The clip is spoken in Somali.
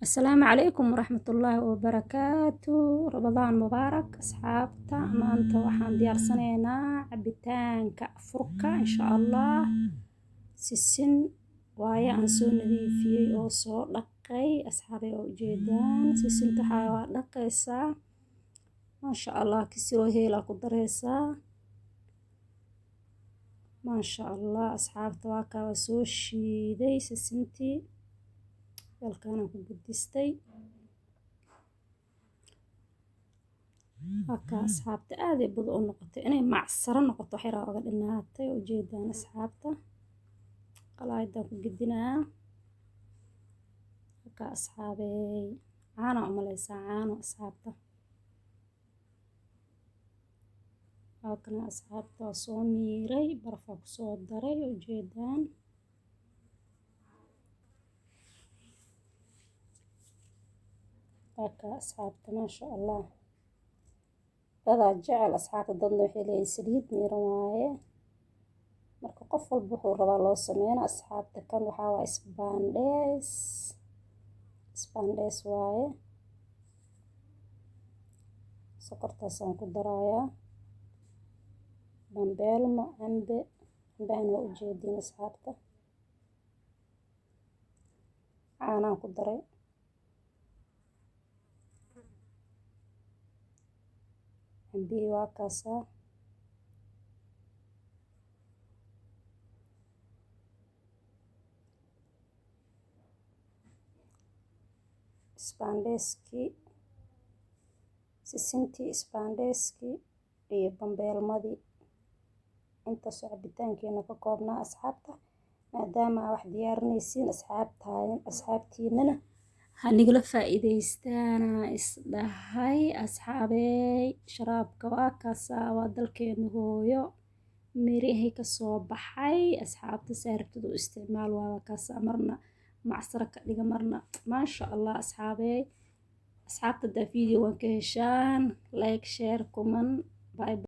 السلام عليكم ورحمة الله وبركاته. رمضان مبارك أصحابتا. maanta waxaan diyaarsanaynaa cabitaanka furka insha Allah. sisin waaye aan soo nadiifiyey oo soo dhaqay asxaabay oo ujeedaan. sisinta waxaa waa dhaqaysaa maasha Allah, kisiroo heela ku dareysaa maasha Allah. asxaabta waa kaa soo shiiday sisintii halkaan ku gudistay. halka asxaabta aad ay bad u noqotay inay macsaro noqoto xira uga dhinaatay ujeedaan asxaabta. qalaayda ku gidinaa halka asxaabay caano umaleysaa caano asxaabta. halkan asxaabta soo miiray baraf ku soo daray ujeedaan. halka asxaabta maasha Allah dadaa jecel asxaabta dadna waxay leeyihiin saliid miiran waaye marka qof walba wuxuu rabaa loo sameeyna asxaabta. kan waxaa waa isbaandhees waaye sokortaasaan ku darayaa bambeelmo cambaan waa ujeediin asxaabta. caanaan ku daray cambihi waa kaasaa isbaandheeskii sisintii isbaandheeskii iyo bambeelmadii intaasoo cabitaankeena ka koobnaa asxaabta. maadaama wax diyaarinaysiin asxaabtiinana hanigala faa'iideystaana isdhahay asxaabey. sharaabka waa kaasaa waa dalkeena hooyo mirahay ka soo baxay asxaabta. saartadu isticmaal waa kaasaa marna macsaro ka dhiga marna maasha Allah asxaabey. asxaabta da video waan ka heshaan like share comment bye.